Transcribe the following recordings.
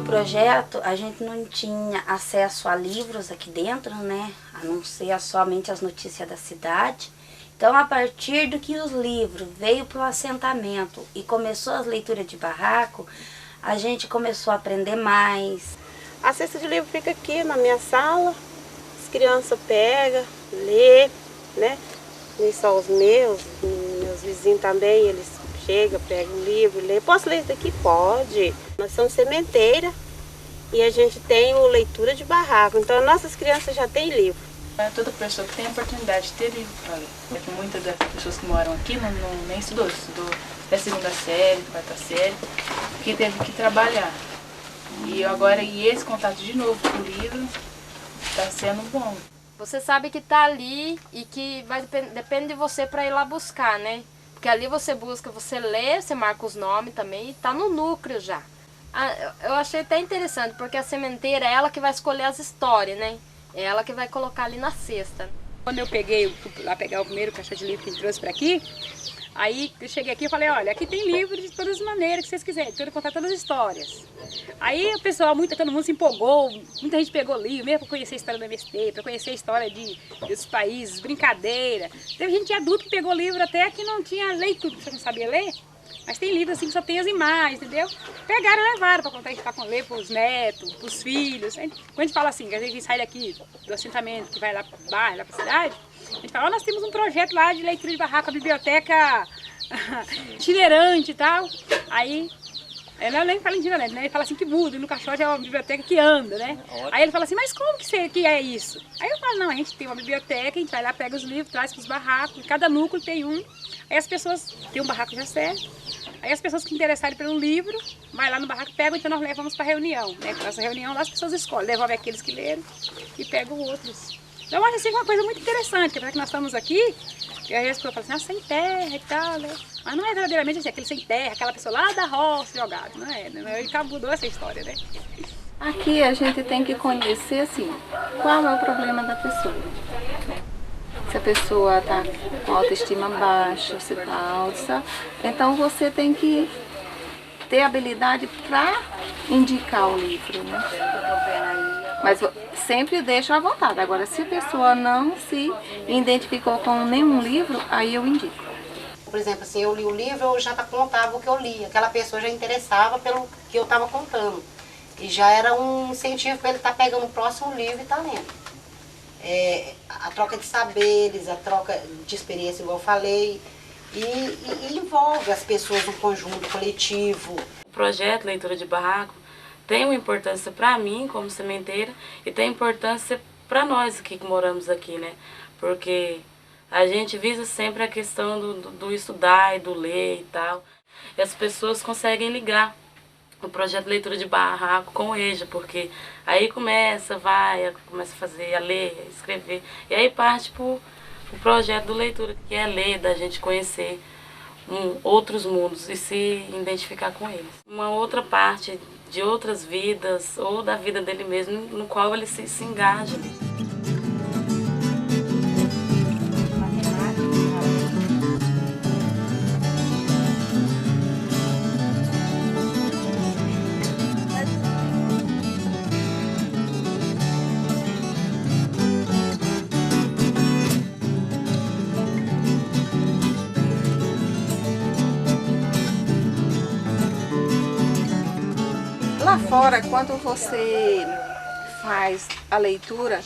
projeto, a gente não tinha acesso a livros aqui dentro, né? A não ser somente as notícias da cidade. Então, a partir do que os livros veio para o assentamento e começou as leituras de barraco, a gente começou a aprender mais. A cesta de livro fica aqui na minha sala, as crianças pegam, lê, né? Nem só os meus vizinhos também, eles chegam, pegam um livro, lê. Posso ler isso daqui? Pode. Nós somos sementeira e a gente tem o leitura de barraco, então nossas crianças já têm livro. Toda pessoa que tem a oportunidade de ter livro para ler. Muitas das pessoas que moram aqui nem estudou até a segunda série, quarta série, porque teve que trabalhar. E esse contato de novo com o livro está sendo bom. Você sabe que está ali e que depende de você para ir lá buscar, né? Porque ali você busca, você lê, você marca os nomes também e está no núcleo já. Eu achei até interessante, porque a sementeira é ela que vai escolher as histórias, né? É ela que vai colocar ali na cesta. Quando eu peguei lá pegar o primeiro caixa de livro que ele trouxe para aqui, aí eu cheguei aqui e falei, olha, aqui tem livro de todas as maneiras que vocês quiserem, quero contar todas as histórias. Aí o pessoal, todo mundo se empolgou, muita gente pegou livro, mesmo para conhecer a história do MST, para conhecer a história dos países, brincadeira. Teve gente adulta que pegou livro até que não tinha leitura, você não sabia ler. Mas tem livros assim que só tem as imagens, entendeu? Pegaram e levaram para contar, para ler para os netos, para os filhos. Quando a gente fala assim, que a gente sai daqui do assentamento, que vai lá para o bairro, lá para a cidade, a gente fala, nós temos um projeto lá de leitura de barraco, a biblioteca itinerante e tal. Aí, ele nem fala itinerante, né? Ele fala assim que muda, no caixote é uma biblioteca que anda, né? Aí ele fala assim, mas como que é isso? Aí eu falo, não, a gente tem uma biblioteca, a gente vai lá, pega os livros, traz para os barracos, cada núcleo tem um. Aí as pessoas, tem um barraco já certo, aí as pessoas que interessarem pelo livro, vai lá no barraco, pegam, então nós levamos para reunião, né? Nessa reunião lá as pessoas escolhem, devolvem aqueles que leram e pegam outros. Então eu acho assim uma coisa muito interessante, que apesar que nós estamos aqui, e às vezes eu falo assim, sem terra e tal, né? Mas não é verdadeiramente assim, aquele sem terra, aquela pessoa lá da roça jogada, não é, né? Ele mudou essa história, né? Aqui a gente tem que conhecer assim, qual é o problema da pessoa, né? Se a pessoa está com autoestima baixa, se está alta, então você tem que ter habilidade para indicar o livro, né? Mas sempre deixa à vontade. Agora, se a pessoa não se identificou com nenhum livro, aí eu indico. Por exemplo, assim, eu li o livro, eu já contava o que eu li. Aquela pessoa já interessava pelo que eu estava contando. E já era um incentivo para ele estar pegando o próximo livro e estar lendo. A troca de saberes, a troca de experiência, igual eu falei, e envolve as pessoas no conjunto coletivo. O projeto Leitura de Barraco tem uma importância para mim como sementeira e tem importância para nós aqui que moramos aqui, né? Porque a gente visa sempre a questão do estudar e do ler e tal. E as pessoas conseguem ligar o projeto Leitura de Barraco com o EJA, porque aí começa a fazer, a ler, a escrever. E aí parte para o projeto do Leitura, que é ler, da gente conhecer outros mundos e se identificar com eles. Uma outra parte de outras vidas, ou da vida dele mesmo, no qual ele se engaja. Lá fora, quando você faz a leitura,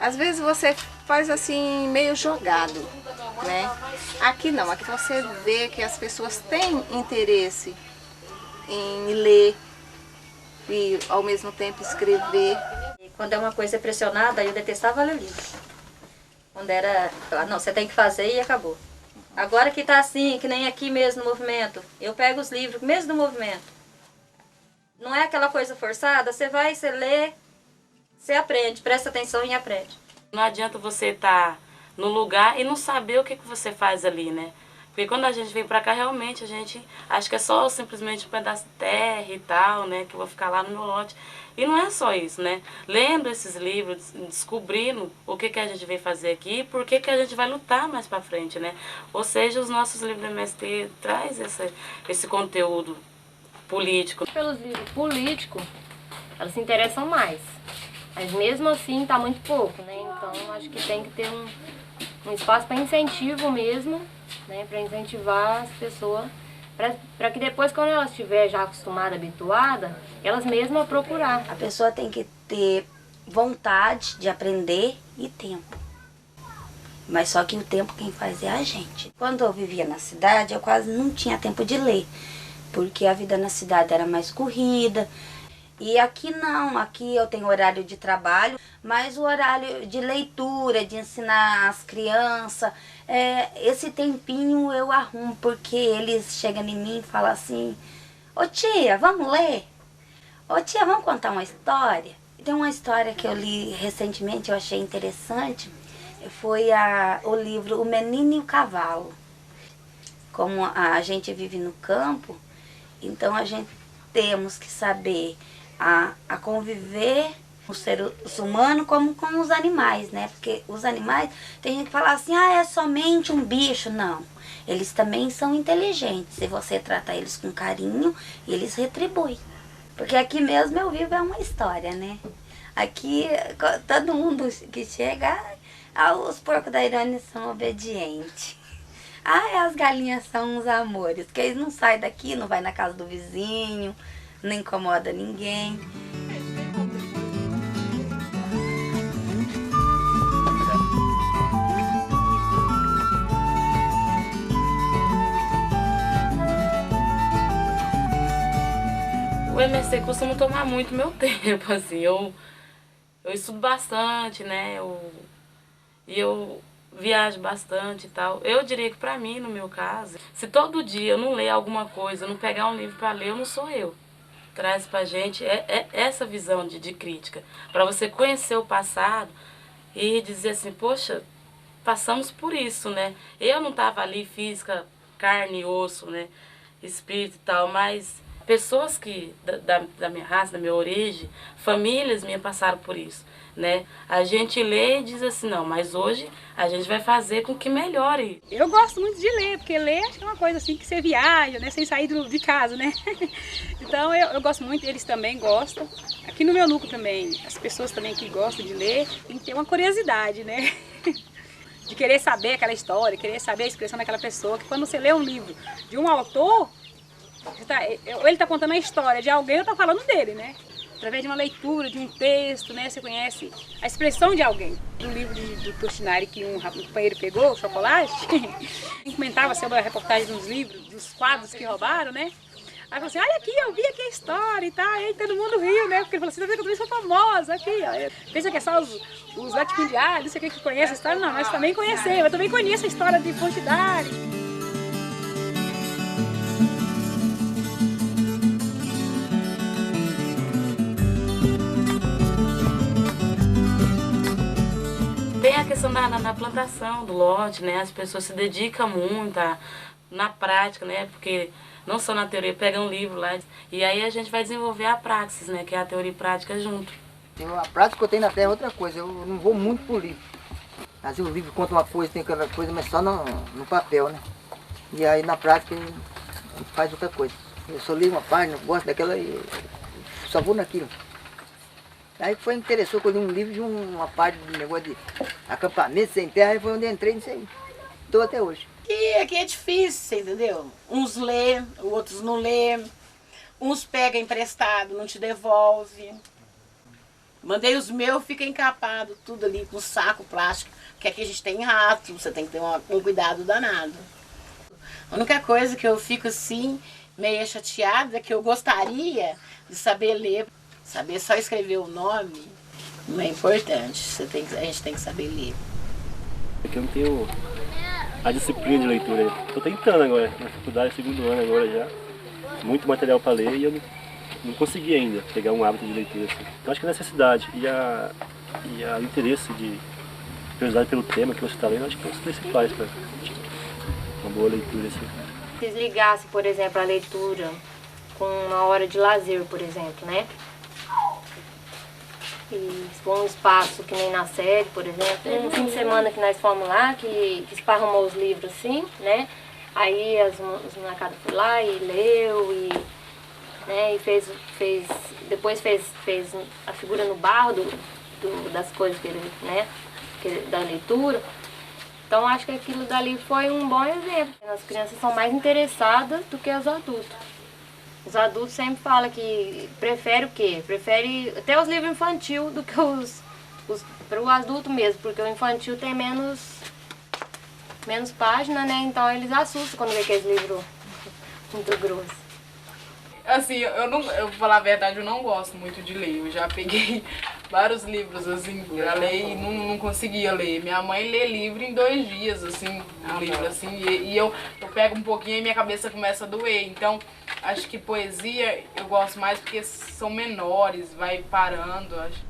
às vezes você faz assim, meio jogado, né? Aqui não, aqui você vê que as pessoas têm interesse em ler e ao mesmo tempo escrever. Quando é uma coisa pressionada, eu detestava ler livro. Quando era, não, você tem que fazer e acabou. Agora que tá assim, que nem aqui mesmo no movimento, eu pego os livros mesmo no movimento. Não é aquela coisa forçada, você vai, você lê, você aprende, presta atenção e aprende. Não adianta você estar no lugar e não saber o que você faz ali, né? Porque quando a gente vem pra cá, realmente a gente acha que é só simplesmente um pedaço de terra e tal, né? Que eu vou ficar lá no meu lote. E não é só isso, né? Lendo esses livros, descobrindo o que a gente veio fazer aqui e por que a gente vai lutar mais pra frente, né? Ou seja, os nossos livros do MST traz esse conteúdo político. Pelos livros políticos, elas se interessam mais. Mas mesmo assim tá muito pouco, né? Então acho que tem que ter um espaço para incentivo mesmo, né? Para incentivar as pessoas, para que depois, quando elas estiverem já acostumadas, habituadas, elas mesmas procurar. A pessoa tem que ter vontade de aprender e tempo. Mas só que o tempo quem faz é a gente. Quando eu vivia na cidade, eu quase não tinha tempo de ler, porque a vida na cidade era mais corrida. E aqui não, aqui eu tenho horário de trabalho, mas o horário de leitura, de ensinar as crianças, esse tempinho eu arrumo, porque eles chegam em mim e falam assim: ô tia, vamos ler? Ô tia, vamos contar uma história? Tem uma história que eu li recentemente, eu achei interessante, foi o livro O Menino e o Cavalo. Como a gente vive no campo, então a gente temos que saber a conviver com os seres humanos como com os animais, né? Porque os animais, tem gente que fala assim, é somente um bicho. Não, eles também são inteligentes. Se você tratar eles com carinho, eles retribuem. Porque aqui mesmo eu vivo é uma história, né? Aqui todo mundo que chega, os porcos da Irânia são obedientes. As galinhas são uns amores, porque eles não saem daqui, não vai na casa do vizinho, não incomoda ninguém. O MST costuma tomar muito meu tempo, assim, eu estudo bastante, né, eu viajo bastante e tal. Eu diria que pra mim, no meu caso, se todo dia eu não ler alguma coisa, não pegar um livro pra ler, eu não sou eu. Traz pra gente essa visão de crítica, para você conhecer o passado e dizer assim, poxa, passamos por isso, né? Eu não tava ali física, carne e osso, né, espírito e tal, mas pessoas que da minha raça, da minha origem, famílias minhas passaram por isso, né? A gente lê e diz assim, não, mas hoje a gente vai fazer com que melhore. Eu gosto muito de ler, porque ler acho que é uma coisa assim que você viaja, né, sem sair de casa, né? Então eu gosto muito, eles também gostam. Aqui no meu núcleo também, as pessoas também que gostam de ler, tem que ter uma curiosidade, né? De querer saber aquela história, querer saber a expressão daquela pessoa, que quando você lê um livro de um autor, ele está contando a história de alguém, eu estou falando dele, né? Através de uma leitura, de um texto, né? Você conhece a expressão de alguém. Do livro do Tostinari que um companheiro pegou, o Chocolate, comentava sobre a reportagem dos livros, dos quadros que roubaram, né? Aí falou assim, olha aqui, eu vi aqui a história e tal, aí todo mundo riu, né? Porque ele falou assim, eu sou famosa aqui, ó. Pensa que é só os latifundiários, não sei o que conhece a história, não, nós também conhecemos, eu também conheço a história de Tostinari. Tem a questão na plantação do lote, né? As pessoas se dedicam muito na prática, né? Porque não só na teoria, pega um livro lá e aí a gente vai desenvolver a praxis, né? Que é a teoria e prática junto. A prática que eu tenho na terra é outra coisa, eu não vou muito por livro. Às vezes o livro conta uma coisa, tem aquela coisa, mas só no papel, né? E aí na prática a gente faz outra coisa. Eu só li uma página, gosto daquela e só vou naquilo. Aí foi interessou que eu li um livro de uma parte do negócio de acampamento sem terra, e foi onde eu entrei nisso aí. Estou até hoje. E aqui é difícil, entendeu? Uns lê, outros não lê. Uns pegam emprestado, não te devolve. Mandei os meus, fica encapado, tudo ali com saco plástico, porque aqui a gente tem rato, você tem que ter um cuidado danado. A única coisa que eu fico assim, meio chateada, é que eu gostaria de saber ler. Saber só escrever o nome não é importante, a gente tem que saber ler. É que eu não tenho a disciplina de leitura. Estou tentando agora, na faculdade, segundo ano agora já. Muito material para ler e eu não consegui ainda pegar um hábito de leitura. Assim. Então acho que a necessidade e o interesse de curiosidade pelo tema que você está lendo, acho que são os principais para uma boa leitura. Assim. Se desligasse, por exemplo, a leitura com uma hora de lazer, por exemplo, né? E for um espaço que nem na série, por exemplo, um fim de semana que nós fomos lá, que esparramou os livros assim, né? Aí os molecados foram lá e leu, e né? E depois fez a figura no barro das coisas que ele, né? Da leitura. Então acho que aquilo dali foi um bom exemplo. As crianças são mais interessadas do que os adultos. Os adultos sempre falam que prefere o quê? Prefere até os livros infantil do que para o adulto mesmo, porque o infantil tem menos página, né? Então eles assustam quando vê aqueles livros muito grossos. Assim, eu vou falar a verdade, eu não gosto muito de ler. Eu já peguei vários livros, assim, pra ler e não conseguia ler. Minha mãe lê livro em 2 dias, assim, um livro, assim, e eu pego um pouquinho e minha cabeça começa a doer. Então, acho que poesia eu gosto mais porque são menores, vai parando, acho.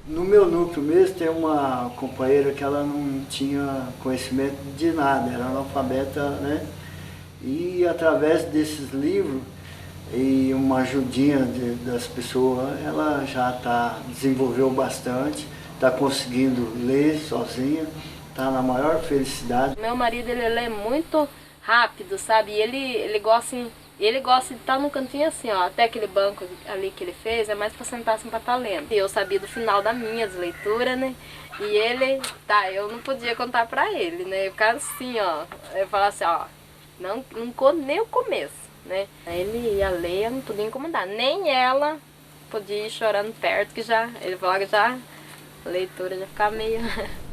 No meu núcleo mesmo tem uma companheira que ela não tinha conhecimento de nada, era analfabeta, né? E através desses livros e uma ajudinha das pessoas, ela já desenvolveu bastante, está conseguindo ler sozinha, está na maior felicidade. Meu marido, ele lê muito rápido, sabe? E ele gosta de estar num cantinho assim, ó. Até aquele banco ali que ele fez, é mais para sentar assim para estar lendo. E eu sabia do final das minhas leituras, né? E ele, eu não podia contar para ele, né? Eu ficava assim, ó. Eu falava assim, ó, não conto nem o começo, né? Aí ele ia ler, eu não podia incomodar. Nem ela podia ir chorando perto, que já, ele falava que já a leitura já ficava meio...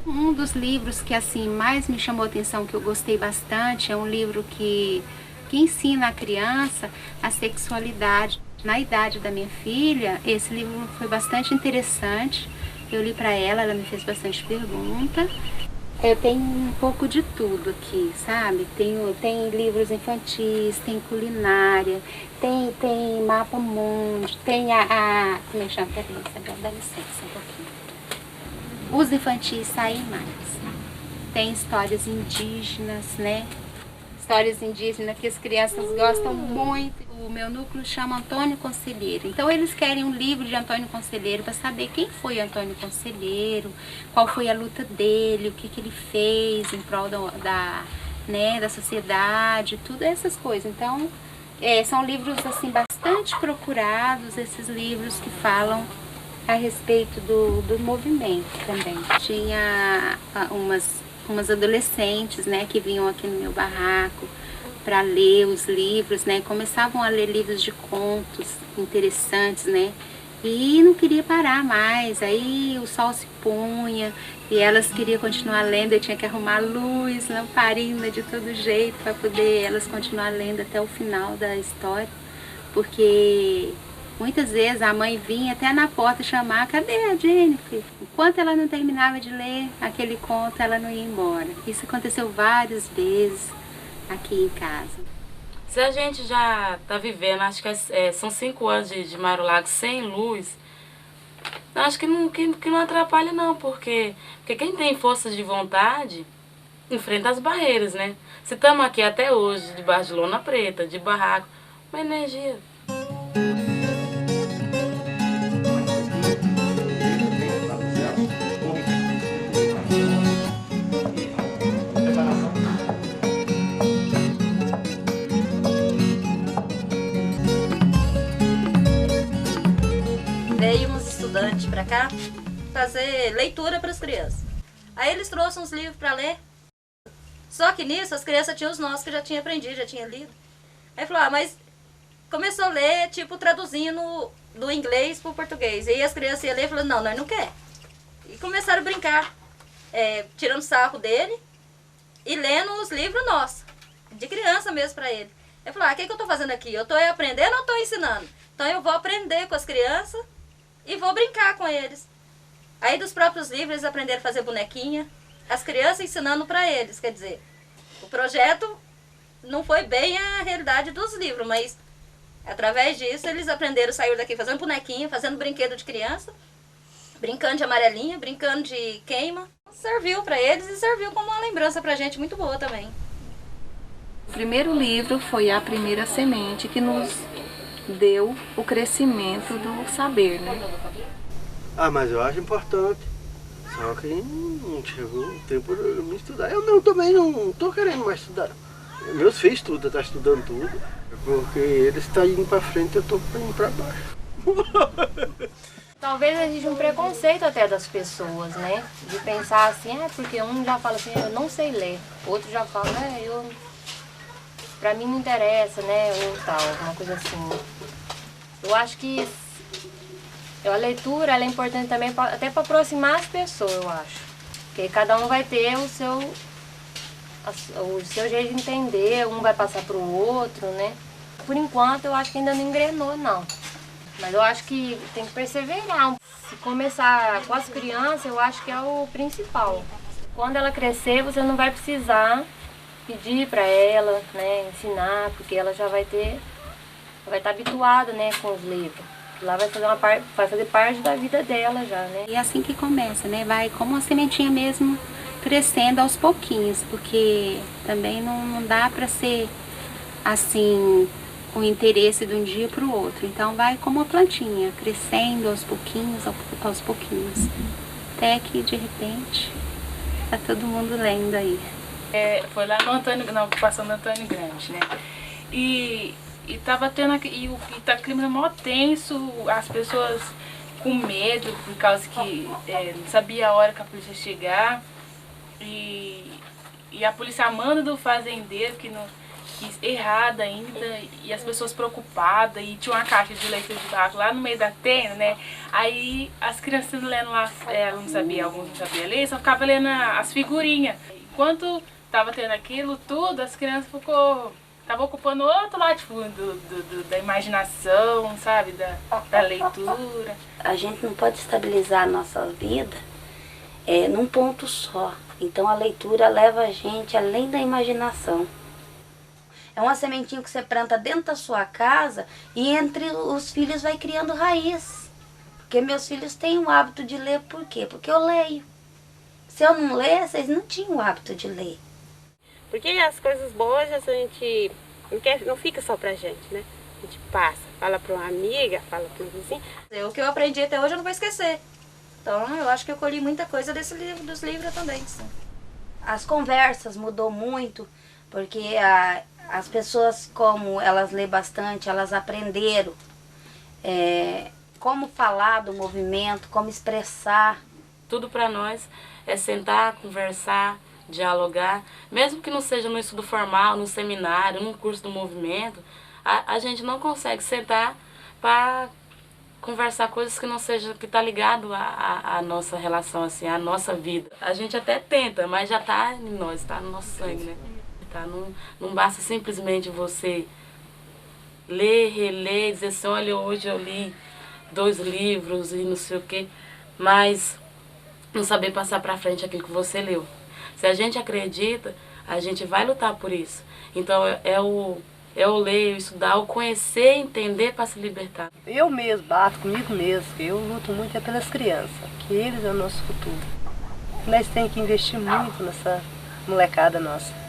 Um dos livros que assim mais me chamou a atenção, que eu gostei bastante, é um livro que ensina a criança a sexualidade. Na idade da minha filha, esse livro foi bastante interessante. Eu li para ela me fez bastante pergunta. Eu tenho um pouco de tudo aqui, sabe? Tem livros infantis, tem culinária, tem mapa mundi, tem como é que chama? Peraí, dá licença um pouquinho. Os infantis saem mais. Tem histórias indígenas, né? Histórias indígenas que as crianças gostam muito. O meu núcleo chama Antônio Conselheiro. Então eles querem um livro de Antônio Conselheiro para saber quem foi Antônio Conselheiro, qual foi a luta dele, o que ele fez em prol da sociedade, tudo essas coisas. Então são livros assim bastante procurados, esses livros que falam a respeito do movimento também. Tinha umas adolescentes, né, que vinham aqui no meu barraco para ler os livros, né, começavam a ler livros de contos interessantes, né, e não queria parar mais. Aí o sol se punha e elas queriam continuar lendo, eu tinha que arrumar luz, lamparina de todo jeito para poder elas continuar lendo até o final da história, porque muitas vezes a mãe vinha até na porta chamar, cadê a Jennifer? Enquanto ela não terminava de ler aquele conto, ela não ia embora. Isso aconteceu várias vezes aqui em casa. Se a gente já está vivendo, acho que são 5 anos de Mário Lago sem luz, acho que não atrapalha não, porque quem tem força de vontade enfrenta as barreiras, né? Se estamos aqui até hoje, debaixo de lona preta, de barraco, uma energia... Veio uns estudantes pra cá fazer leitura para as crianças. Aí eles trouxeram uns livros para ler. Só que nisso as crianças tinham os nossos que já tinha aprendido, já tinha lido. Aí falou, mas começou a ler, tipo, traduzindo do inglês para o português. E aí as crianças iam ler e falaram, não, nós não quer. E começaram a brincar, tirando sarro dele e lendo os livros nossos, de criança mesmo para ele. Ele falou, o que eu estou fazendo aqui? Eu estou aprendendo ou estou ensinando? Então eu vou aprender com as crianças e vou brincar com eles. Aí dos próprios livros eles aprenderam a fazer bonequinha, as crianças ensinando para eles, quer dizer, o projeto não foi bem a realidade dos livros, mas através disso eles aprenderam, saíram daqui fazendo bonequinha, fazendo brinquedo de criança, brincando de amarelinha, brincando de queima. Serviu para eles e serviu como uma lembrança pra gente muito boa também. O primeiro livro foi A Primeira Semente, que nos deu o crescimento do saber, né? Mas eu acho importante. Só que não chegou o tempo de me estudar. Eu também não estou querendo mais estudar. Meus filhos estudam, estão estudando tudo. Porque eles estão indo para frente, eu estou indo para baixo. Talvez exista um preconceito até das pessoas, né? De pensar assim, porque um já fala assim, eu não sei ler. Outro já fala, pra mim não interessa, né? Ou tal, alguma coisa assim. Eu acho que a leitura ela é importante também até para aproximar as pessoas, eu acho. Porque cada um vai ter o seu jeito de entender, um vai passar para o outro, né? Por enquanto eu acho que ainda não engrenou, não. Mas eu acho que tem que perseverar. Se começar com as crianças, eu acho que é o principal. Quando ela crescer, você não vai precisar pedir para ela, né, ensinar, porque ela já vai estar habituada, né, com os livros. Lá vai fazer parte da vida dela já, né? E é assim que começa, né? Vai como uma sementinha mesmo crescendo aos pouquinhos, porque também não dá para ser assim com interesse de um dia para o outro. Então vai como uma plantinha, crescendo aos pouquinhos, até que de repente tá todo mundo lendo aí. Foi lá na ocupação do Antônio Grande, né? E tava tendo tá clima mó tenso, as pessoas com medo, por causa que não sabia a hora que a polícia ia chegar. E a polícia manda do fazendeiro que errada ainda, e as pessoas preocupadas, e tinha uma caixa de leitura de barraco lá no meio da tenda, né? Aí as crianças lendo lá, alguns não sabiam ler, só ficavam lendo as figurinhas. Enquanto tava tendo aquilo tudo, as crianças estavam ocupando outro lado da imaginação, sabe? Da leitura. A gente não pode estabilizar a nossa vida num ponto só. Então a leitura leva a gente além da imaginação. É uma sementinha que você planta dentro da sua casa e entre os filhos vai criando raiz. Porque meus filhos têm o hábito de ler, por quê? Porque eu leio. Se eu não ler, vocês não tinham o hábito de ler. Porque as coisas boas a gente não fica só pra gente, né? A gente passa, fala pra uma amiga, fala pra um vizinho. O que eu aprendi até hoje eu não vou esquecer. Então eu acho que eu colhi muita coisa dos livros também. Sim. As conversas mudou muito, porque as pessoas, como elas lêem bastante, elas aprenderam como falar do movimento, como expressar. Tudo para nós é sentar, conversar, dialogar, mesmo que não seja no estudo formal, no seminário, num curso do movimento, a gente não consegue sentar para conversar coisas que não seja, que tá ligado à nossa relação, assim, à nossa vida. A gente até tenta, mas já tá em nós, tá no nosso sangue, né? Tá? Não basta simplesmente você ler, reler, dizer assim, olha, hoje eu li 2 livros e não sei o quê, mas não saber passar para frente aquilo que você leu. Se a gente acredita, a gente vai lutar por isso. Então é o ler, o estudar, o conhecer, entender para se libertar. Eu mesmo bato comigo mesmo, eu luto muito pelas crianças, que eles é o nosso futuro. Nós temos que investir muito nessa molecada nossa.